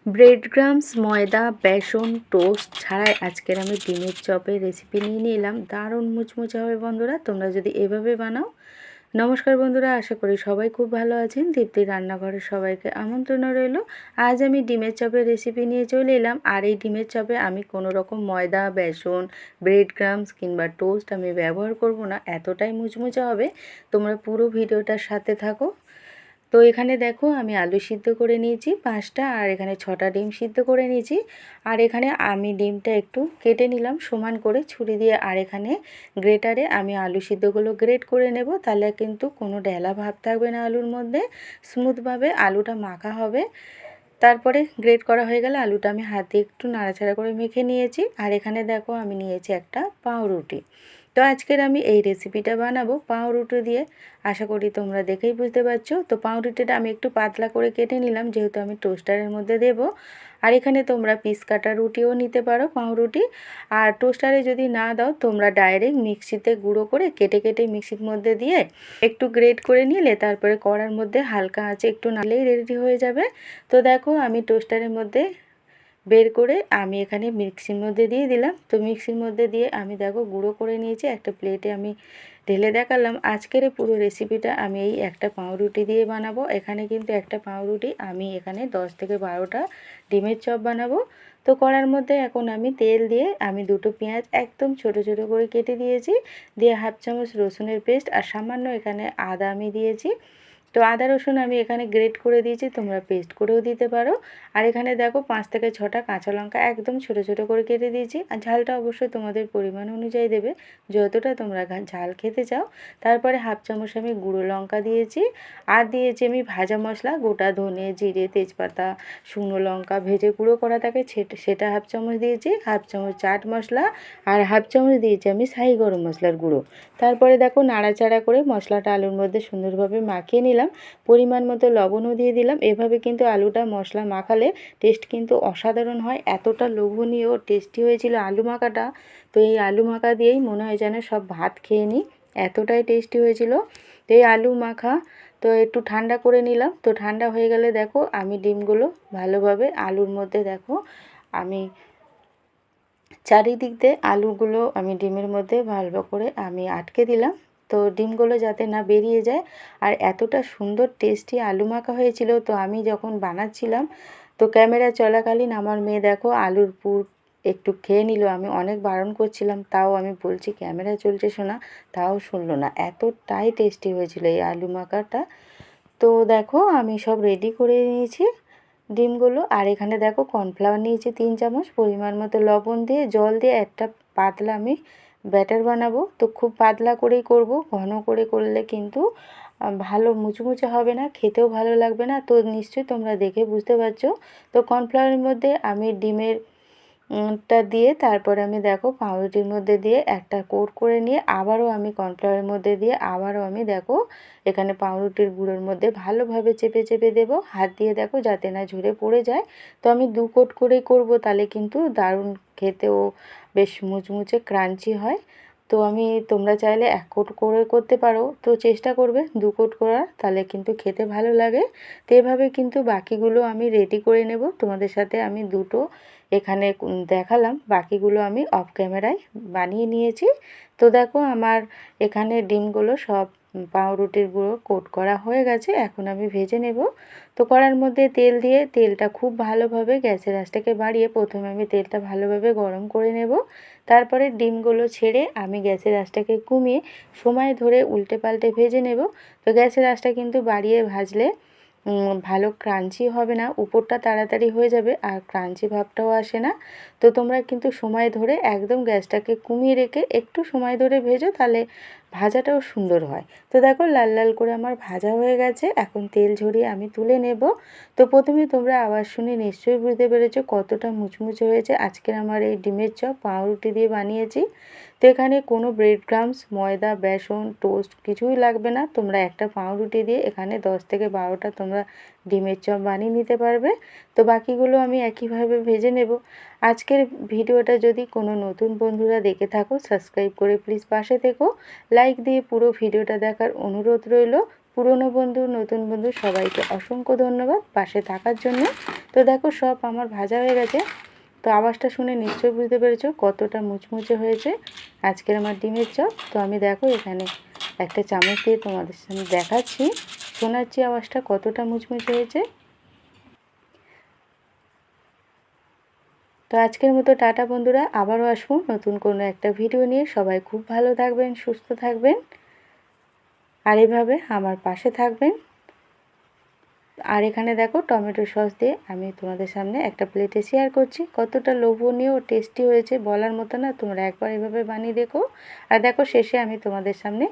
Bread crumbs, ময়দা, বেসন, toast ছাড়াই আজকের আমি ডিমের চপের রেসিপি নিয়ে নিলাম। দারুণ মুচমুচে হবে বন্ধুরা, তোমরা যদি এভাবে বানাও। নমস্কার বন্ধুরা, আশা করি সবাই খুব ভালো আছেন। দীপ্তির রান্নাঘরের সবাইকে আমন্ত্রণ রইল। আজ আমি ডিমের চপের রেসিপি নিয়ে চলে এলাম। আর এই ডিমের চপে আমি কোনো রকম ময়দা, বেসন, ব্রেড ক্রাম্বস কিংবা টোস্ট আমি ব্যবহার করব না। এতটাই মুচমুচে হবে, তোমরা পুরো ভিডিওটার সাথে থাকো। তো এখানে দেখো আমি আলু সিদ্ধ করে নিয়েছি 5টা, আর এখানে 6টা ডিম সিদ্ধ করে নিয়েছি। আর এখানে আমি ডিমটা একটু কেটে নিলাম সমান করে ছুরি দিয়ে। আর এখানে গ্রেটারে আমি আলু সিদ্ধগুলো গ্রেট করে নেব, তাহলে কিন্তু কোনো ডেলা ভাব থাকবে না আলুর মধ্যে, স্মুথভাবে আলুটা মাখা হবে। তারপরে গ্রেট করা হয়ে গেলে আলুটা আমি হাত দিয়ে একটু নাড়াচাড়া করে মেখে নিয়েছি। আর এখানে দেখো আমি নিয়েছি একটা পাউরুটি। তো আজকের আমি এই রেসিপিটা বানাবো পাউরুটি দিয়ে। আশা করি তোমরা দেখেই বুঝতে পারছো। তো পাউরুটিটা আমি একটু পাতলা করে কেটে নিলাম, যেহেতু আমি টোস্টারের মধ্যে দেব। আর এখানে তোমরা পিস কাটা রুটিও নিতে পারো পাউরুটি। আর টোস্টারে যদি না দাও, তোমরা ডাইরেক্ট মিক্সিতে গুঁড়ো করে কেটে কেটে মিক্সির মধ্যে দিয়ে একটু গ্রেট করে নিলে তারপরে কড়ার মধ্যে হালকা আঁচে একটু নাড়লেই রেডি হয়ে যাবে। তো দেখো আমি টোস্টারের মধ্যে বের করে আমি এখানে মিক্সির মধ্যে দিয়ে দিলাম। তো মিক্সির মধ্যে দিয়ে আমি দেখো গুঁড়ো করে নিয়েছি, একটা প্লেটে আমি ঢেলে দেখালাম। আজকের পুরো রেসিপিটা আমি এই একটা পাউরুটি দিয়ে বানাবো। এখানে কিন্তু একটা পাউরুটি আমি এখানে 10 থেকে 12টা ডিমের চপ বানাবো। তো কড়ার মধ্যে এখন আমি তেল দিয়ে আমি দুটো পেঁয়াজ একদম ছোট ছোট করে কেটে দিয়েছি, দিয়ে হাফ চামচ রসুনের পেস্ট আর সামান্য এখানে আদা আমি দিয়েছি। তো আদা রসুন আমি এখানে গ্রেট করে দিয়েছি, তোমরা পেস্ট করেও দিতে পারো। আর এখানে দেখো 5 থেকে 6টা কাঁচা লঙ্কা একদম ছোট ছোট করে কেটে দিয়েছি। আর ঝালটা অবশ্যই তোমাদের পরিমাণ অনুযায়ী দেবে, যতটা তোমরা ঝাল খেতে চাও। তারপরে হাফ চামচ আমি গুঁড়ো লঙ্কা দিয়েছি, আর দিয়েছি আমি ভাজা মশলা, গোটা ধনে, জিরে, তেজপাতা, শুকনো লঙ্কা ভেজে গুঁড়ো করা থাকে সেটা হাফ চামচ দিয়েছি, হাফ চামচ চাট মশলা, আর হাফ চামচ দিয়েছি আমি শাহি গরম মশলার গুঁড়ো। তারপরে দেখো নাড়াচাড়া করে মশলাটা আলুর মধ্যে সুন্দরভাবে মাখিয়ে নিলাম। পরিমাণ মতো লবণও দিয়ে দিলাম। এভাবে কিন্তু আলুটা মশলা মাখালে টেস্ট কিন্তু অসাধারণ হয়। এতটা লোভনীয় টেস্টি হয়েছিল আলু মাখাটা। তো এই আলু মাখা দিয়েই মনে হয় যেন সব ভাত খেয়ে নিই, এতটাই টেস্টি হয়েছিল। তো এই আলু মাখা তো একটু ঠান্ডা করে নিলাম। তো ঠান্ডা হয়ে গেলে দেখো আমি ডিমগুলো ভালোভাবে আলুর মধ্যে দেখো আমি চারিদিক দিয়ে আলুগুলো আমি ডিমের মধ্যে ভালো করে আমি আটকে দিলাম, তো ডিমগুলো যাতে না বেরিয়ে যায়। আর এতটা সুন্দর টেস্টি আলু মাখা হয়েছিল। তো আমি যখন বানাচ্ছিলাম, তো ক্যামেরা চলাকালীন আমার মেয়ে দেখো আলুর পুর একটু খেয়ে নিল। আমি অনেক বারণ করছিলাম, তাও আমি বলছি ক্যামেরা চলছে শোনা, তাও শুনলো না। এতটাই টেস্টি হয়েছিল এই আলু মাখাটা। তো দেখো আমি সব রেডি করে নিয়েছি ডিমগুলো। আর এখানে দেখো কর্নফ্লাওয়ার নিয়েছি 3 চামচ, পরিমাণ মতো লবণ দিয়ে জল দিয়ে একটা পাতলা আমি ব্যাটার বানাবো। তো খুব পাতলা করেই করব, ঘন করে করলে কিন্তু ভালো মুচমুচে হবে না, খেতেও ভালো লাগবে না। তো নিশ্চয়ই তোমরা দেখে বুঝতে পারছো। তো কর্নফ্লাওয়ারের মধ্যে আমি ডিমের টা দিয়ে তারপরে আমি দেখো পাউরুটির মধ্যে দিয়ে একটা কোট করে নিয়ে আবারও আমি কর্নফ্লাওয়ারের মধ্যে দিয়ে আবারও আমি দেখো এখানে পাউরুটির গুঁড়োর মধ্যে ভালোভাবে চেপে চেপে দেবো হাত দিয়ে, দেখো যাতে না ঝরে পড়ে যায়। তো আমি 2 কোট করেই করব, তাহলে কিন্তু দারুণ খেতেও বেশ মুচমুচে ক্রাঞ্চি হয়। তো আমি তোমরা চাইলে 1 কোট করে করতে পারো, তো চেষ্টা করবে 2 কোট করার, তাহলে কিন্তু খেতে ভালো লাগে। তো এভাবে কিন্তু বাকিগুলো আমি রেডি করে নেব। তোমাদের সাথে আমি দুটো এখানে দেখালাম, বাকিগুলো আমি অফ ক্যামেরায় বানিয়ে নিয়েছি। তো দেখো আমার এখানে ডিমগুলো সব পাউরুটির গুঁড়ো কোট করা হয়ে গেছে, এখন আমি ভেজে নেব। তো কড়ার মধ্যে তেল দিয়ে তেলটা খুব ভালোভাবে গ্যাসের আঁচটাকে বাড়িয়ে প্রথমে আমি তেলটা ভালোভাবে গরম করে নেব। তারপরে ডিমগুলো ছেড়ে আমি গ্যাসের আঁচটাকে কমিয়ে সময় ধরে উল্টে পাল্টে ভেজে নেব। তো গ্যাসের আঁচটা কিন্তু বাড়িয়ে ভাজলে ভালো ক্রাঞ্চি হবে না, উপরটা তাড়াতাড়ি হয়ে যাবে আর ক্রাঞ্চি ভাবটাও আসে না। তো তোমরা কিন্তু সময় ধরে একদম গ্যাসটাকে কমিয়ে রেখে একটু সময় ধরে ভেজো, তাহলে ভাজাটাও সুন্দর হয়। তো দেখো লাল লাল করে আমার ভাজা হয়ে গেছে, এখন তেল ঝরিয়ে আমি তুলে নেব। তো প্রথমে তোমরা আওয়াজ শুনে নিশ্চয়ই বুঝতে পেরেছো কতটা মুচমুচে হয়েছে আজকের আমার এই ডিমের চপ পাউরুটি দিয়ে বানিয়েছি। তো এখানে কোনো ব্রেড ক্রাম্বস, ময়দা, বেসন, টোস্ট কিছুই লাগবে না। তোমরা একটা পাউরুটি দিয়ে এখানে 10 থেকে 12টা তোমরা ডিমের চপ বানিয়ে নিতে পারবে। তো বাকিগুলো আমি একইভাবে ভেজে নেব। আজকের ভিডিওটা যদি কোনো নতুন বন্ধুরা দেখে থাকো, সাবস্ক্রাইব করে প্লিজ পাশে থেকো। লাইক দিয়ে পুরো ভিডিওটা দেখার অনুরোধ রইল। পুরনো বন্ধু নতুন বন্ধু সবাইকে অসংখ্য ধন্যবাদ পাশে থাকার জন্য। তো দেখো সব আমার ভাজা হয়ে গেছে। তো আওয়াজটা শুনে নিশ্চয়ই বুঝতে পেরেছো কতটা মুচমুচে হয়েছে আজকের আমার ডিমের চপ। তো আমি দেখো এখানে একটা চামচ দিয়ে তোমাদের সামনে দেখাচ্ছি, শোনাচ্ছি আওয়াজটা কতটা মুচমুচে হয়েছে। তো আজকের মতো টাটা বন্ধুরা, আবারও আসবো নতুন কোনো একটা ভিডিও নিয়ে। সবাই খুব ভালো থাকবেন, সুস্থ থাকবেন, আর এভাবে আমার পাশে থাকবেন। আর এখানে দেখো টমেটো সস দিয়ে আমি তোমাদের সামনে একটা প্লেটে শেয়ার করছি। কতটা লোভনীয় ও টেস্টি হয়েছে বলার মতো না, তোমরা একবার এভাবে বানিয়ে দেখো। আর দেখো শেষে আমি তোমাদের সামনে